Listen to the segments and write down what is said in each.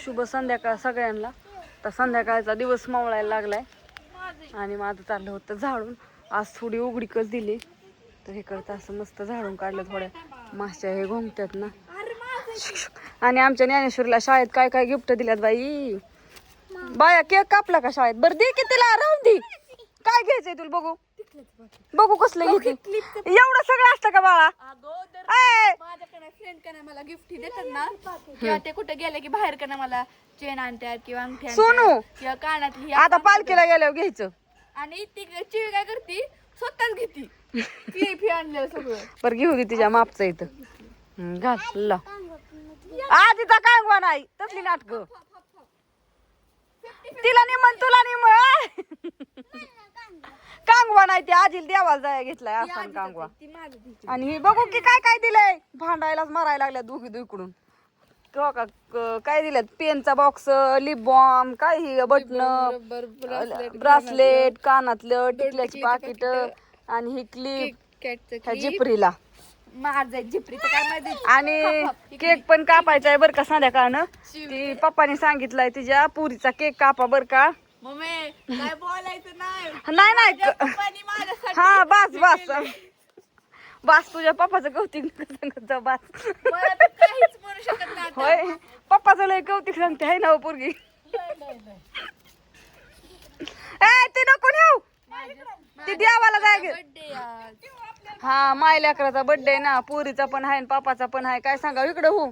शुभ संध्याकाळ सगळ्यांना. तर संध्याकाळचा दिवस मावळायला लागलाय आणि माझं चाललं होतं झाडून. आज थोडी उघडीकच दिली तर हे करता असं मस्त झाडून काढलं. थोड्या माश्या हे घुमतात ना. आणि आमच्या ज्ञानेश्वरीला शाळेत काय काय गिफ्ट दिल्यात बाई. बाया केक कापला का शाळेत? बरं दे की तिला, राहून दे. काय घ्यायचंय तुला? बघू बघू कसलं घेते. एवढं सगळं असतं का बाळा? माझ्याकडे फ्रेंड का मला गिफ्ट देतात ना, किंवा ते कुठे गेले की बाहेर का मला चेन आणतात किंवा अंगठी सोनू किंवा कानातली आता पालखीला गेल्यावर घ्यायचं. आणि ती चिवी काय करते, स्वतःच घेते फी आणलेलं सगळं. बरं घेऊ दे तिच्या मापचं इथं. घाल आधीचा कांगवा नाही तसली नाटक. तिला निमन तुला निमन कांगवा नाही. ती आजीला देवाला जाया घेतलाय असा कांगवा. आणि ही बघू की काय काय दिलंय. भांडायलाच मारायला लागल्या दोघी दुईकडून. काय दिल्यात? पेनचा बॉक्स, लिप बॉम्ब, काय ही बटन, ब्रासलेट, कानातलं, टिकल्याची पाकिट आणि ही क्लिप ह्या जिपरीला. आणि केक पण कापायचा आहे बर का संध्याकाळनं. ती पप्पानी सांगितलंय तिच्या पुरीचा केक कापा बर का. काय बोलायचं नाही. नाही हा बस बस बस. तुझ्या पप्पाचं कौतिक बस. काहीच म्हणू शकत नाही. होय पप्पाचं लय कौतिक सांगते आहे ना पोरगी. ते नको नेऊ. ती देवाला जाय. हा माय लेकराचा बर्थडे ना. पुरीचा पण आहे पापाचा पण आहे. काय सांगा इकडं हो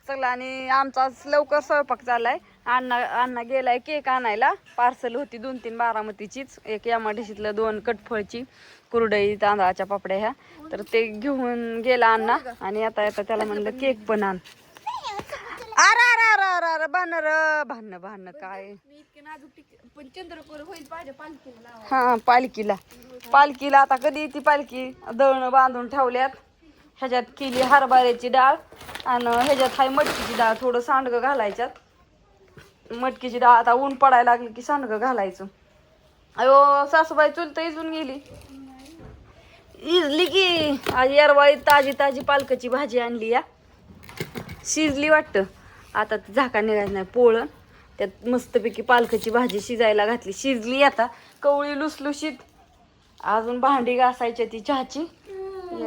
सगळं. आणि आमचा लवकर स्वयंपाक चाललाय. अण्णा गेलाय केक आणायला. पार्सल होती 2-3 बारामतीचीच. एक यामाढीशीतलं 2 कटफळची कुरडई तांदळाच्या पापड्या ह्या. तर ते घेऊन गेला अण्णा. आणि आता त्याला म्हणलं केक पण आण. अरे अरे अरे अरे अरे भांडणं भांडणं काय. हा पालखीला आता कधी येते पालखी. दळणं बांधून ठेवल्यात. ह्याच्यात केली हरभऱ्याची डाळ आणि ह्याच्यात हाय मटकीची डाळ. थोडं सांडगं घालायच्यात. मटकीची डाळ आता ऊन पडायला लागली की सांडगं घालायचं. अयो सासूबाई चुलत इजून गेली. इजली की आज येरवाळी ताजी ताजी पालकाची भाजी आणली या. शिजली वाटतं. आता झाका निघायचं नाही. पोळण त्यात मस्तपैकी पालकाची भाजी शिजायला घातली. शिजली आता कवळी लुसलुशीत. अजून भांडी घासायची ती चहाची.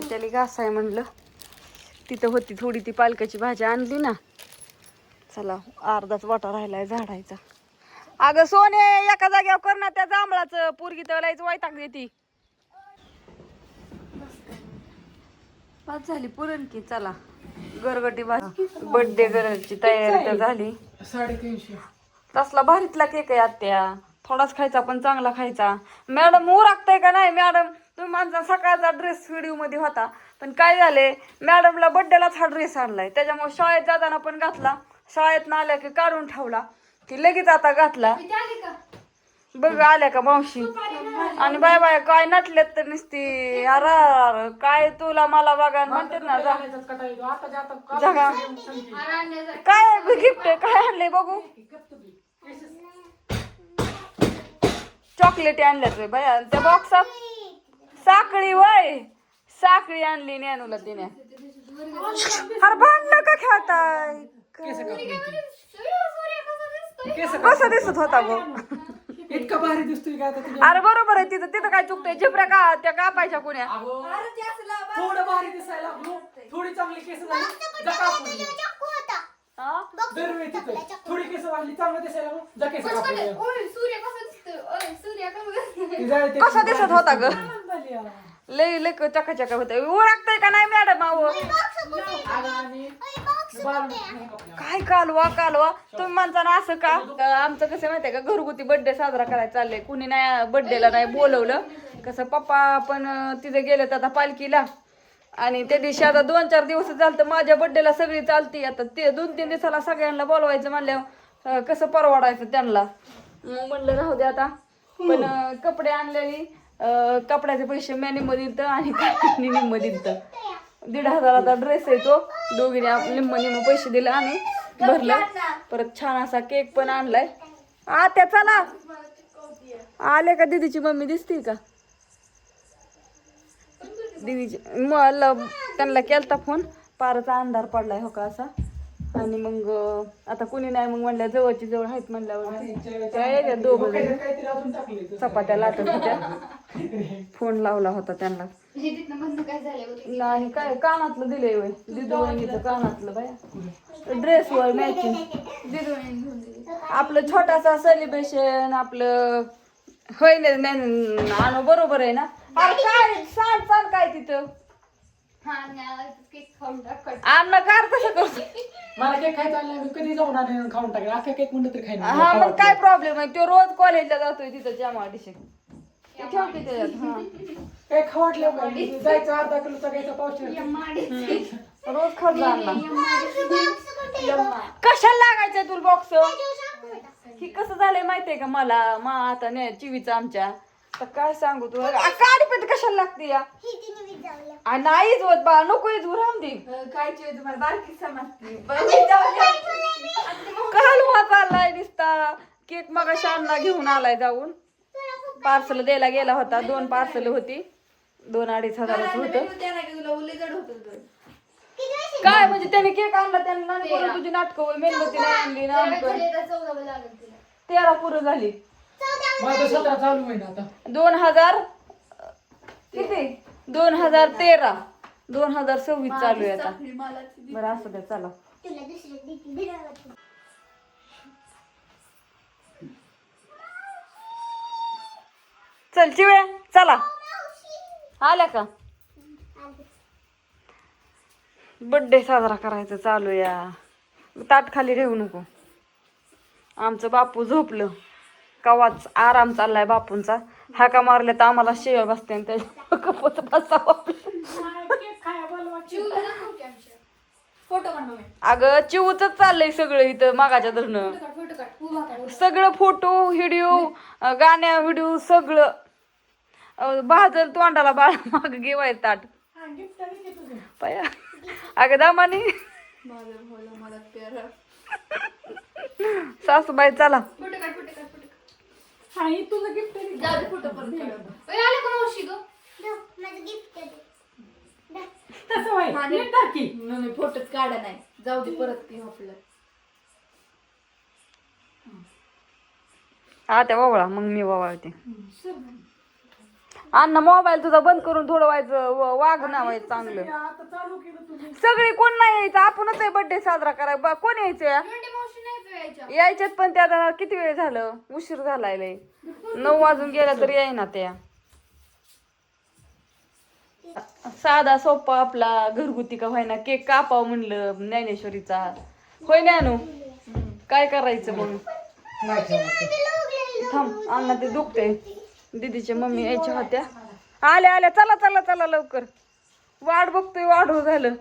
त्याला घासाय म्हणलं. तिथं होती थोडी ती पालकाची भाजी आणली ना. चला अर्धाच वाटा राहिलाय झाडायचा. अगं सोने एका जाग्यावर कर ना त्या जांभळाचं. पोरगी तळायचं वैताग देती. बस झाली पुरण की. चला गरगटी भाजी बर्थडे गर्लची तयारी तर झाली. 350. तसला भारीतला केक आहे आत्या. थोडाच खायचा पण चांगला खायचा. मॅडम उरकताय का नाही मॅडम? तुम्ही माझा सकाळचा ड्रेस व्हिडिओ मध्ये होता. पण काय झाले मॅडमला बर्थडेलाच हा ड्रेस आणलाय. त्याच्यामुळे शाळेत जाताना पण घातला. शाळेत ना आल्या की काढून ठेवला की लगेच आता घातला. बघ आल्या का मावशी. आणि बाय बाय काय नटलेत तर नुसती. अरे काय तुला मला बघा म्हणतात ना जगा. काय गिफ्ट काय आणले बघू. चॉकलेट आणल्यात रे बाया त्या बॉक्सात. साखळी वय साखळी आणली नॅनूला तिने. अरे भांडण का खेळताय? कसं दिसत होता गो. इतका भारी दिसतोय का आता तुझ्या? अरे बरोबर आहे. तिथं काय चुकतंय? झिपऱ्या का त्या कापायच्या कोण्या. थोडं भारी दिसायला लागलो. थोडी चांगली केस झाली जा कापून दे. दरवेळी तिथं थोडी केस वाढली चांगलं दिसायला लागलो जा केस कापून दे. कसा दिसत होता ग? लय लय चकाचका होत. ओळखताय का नाही मॅडम? काय कालवा तुम्ही म्हणता ना असं का. आमचं कसं माहितीये का घरगुती बर्थडे साजरा करायला चाललंय. कुणी नाही बर्थडेला नाही बोलवलं. कसं पप्पा पण तिथे गेलेत आता पालखीला. आणि त्या दिवशी आता 2-4 दिवस झालं तर माझ्या बर्थडेला सगळी चालती. आता ते 2-3 दिवसाला सगळ्यांना बोलवायचं म्हणल्यावर कसं परवडायचं त्यांना. मग म्हणलं राहू दे आता. पण कपडे आणलेली कपड्याचे पैसे मी निम्म दिलत आणि निम्म दिलत. 1,500चा ड्रेस आहे तो. दोघीने निम्म पैसे दिले आणि भरलं. परत छान असा केक पण आणलाय. त्या चला आले का? दीदीची मम्मी दिसती का? दीदीची मला त्यांना केलता फोन. पारचा अंधार पडलाय हो का असा. आणि मग आता कुणी नाही मग म्हणल्या जवळची जवळ आहेत म्हणल्यावर त्या दोघं जण काहीतरी अजून टाकले चपात्या लाटत होत्या. फोन लावला होता त्यांना. आणि काय कानातलं दिलंय वय दिदू वहिनीचं कानातलं बाया ड्रेसवर मॅचिंग. आपलं छोटासा सेलिब्रेशन आपलं होय नाही आणू बरोबर आहे ना. अरे काय सांग काय तिथं अन्न कार कसं करतो. मला केक खायचा आणला मी कधी जाऊन आणि खाऊन टाकेल अख्खा केक म्हणलं तरी खाईन. हा मग काय प्रॉब्लेम आहे तो रोज कॉलेजला जातोय तिथं जमा डिशे ठेवते त्याच्यात. एक खावटलं जायचं अर्धा किलोचा घ्यायचा पावशेर रोज खर्च आणला. कशाला लागायचंय तुला बॉक्स. ही कसं झालंय माहितीये का मला आता नाही चिवीचं आमच्या तर काय सांगू तू काडी पेट कशाला लागते या नाहीच होत बा नकोच राहून दे काय तुम्हाला बारकी समजते काल चाललाय दिसता केक मग शांना घेऊन आलाय जाऊन पार्सल द्यायला गेला होता. 2 पार्सल होती 2-2.5 हजाराचं होतं. काय म्हणजे त्याने केक आणला त्यांना तुझी नाटकं मेणबत्ती नाही आणली ना 13 पुरं झाली. माझं 17 चालू आहे ना आता. 2000 किती 2013 2026 चालू आहे आता. बरं असं द्या चला. चल चिवळ्या चला आल्या का. बर्थडे साजरा करायचा चालू या. ताट खाली ठेवू नको. आमचं बापू झोपलं कवाच आराम चाललाय बापूंचा. हाका मारल्या तर आम्हाला शिव्या बसते अगं चिवच चाललंय सगळं इथं मागाच्या धरणं सगळं फोटो व्हिडिओ गाण्या व्हिडिओ सगळं बहादर तोंडाला बाळ माग घेवाय ताट पाया अगं दामाने सासूबाई चला तुझं गिफ्ट फोटोच काढा नाही जाऊ दे परत ती आपलं त्या वावळा मग मी वावळते. अण्णा मोबाईल तुझा बंद करून थोडं व्हायचं वाघ नावायचं चांगलं. सगळी कोण नाही यायचं आपणच आहे बर्थडे साजरा करायला. कोण यायचं यायच्यात पण त्या किती वेळ झालं उशीर झालाय लय 9 वाजून गेला तरी येईना त्या. साधा सोपा आपला घरगुती का व्हायना केक कापाव म्हणलं ज्ञानेश्वरीचा होय ज्ञानू काय करायचं मग. थांब अण्णा ते दुखते. दीदीच्या मम्मी यायच्या होत्या आल्या चला चला चला लवकर वाट बघतोय वाढू झालं.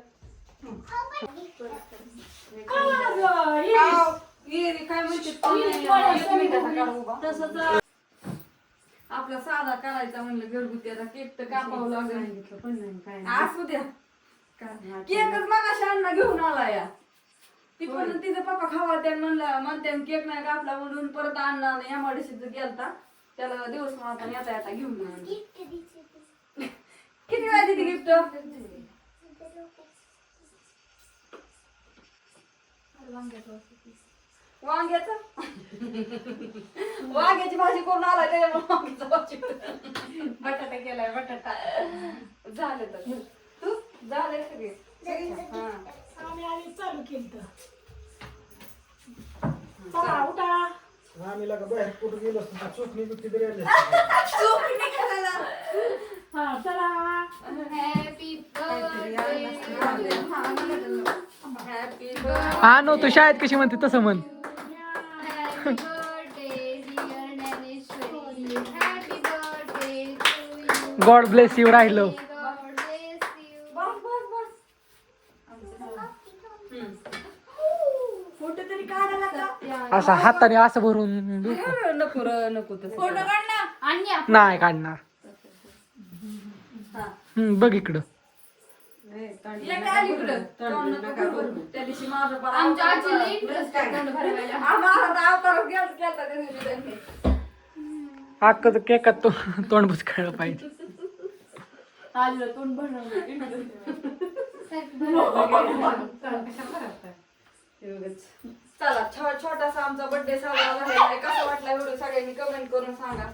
आपला साधा करायचा म्हणलं घरगुती आता केक तर कापावं लागेल. असू द्या केकच मग अण्णा घेऊन आला या. ती पण तिचा पप्पा खावा त्या म्हणते केक नाही कापला म्हणून परत अण्णा एमआयडीसीच गेलता त्याला दिवस आता येता घेऊन किती वेळा दिली गिफ्ट. वांग्याचं वांग्याची भाजी करून आलाय त्याच्यामुळे वांग्याचं भाजी बटाटा केलाय बटाटा झालं तर तू झालंय सगळे चालू केलं उठा आम्ही लगा बाहेर कुठं गेलो असतो चोखणी बिकटी तरी हा चला हा नो तू शाळेत कशी म्हणते तसं म्हण. गॉड ब्लेस यू राहिलो. असा हाताने असं भरून नको नको नाही काढणार. बघ इकडं अक्क केकात तोंड बुचकायला पाहिजे. चला छोटासा आमचा बर्थडे साजरा झालेला आहे. कसा वाटला व्हिडिओ सगळ्यांनी कमेंट करून सांगा.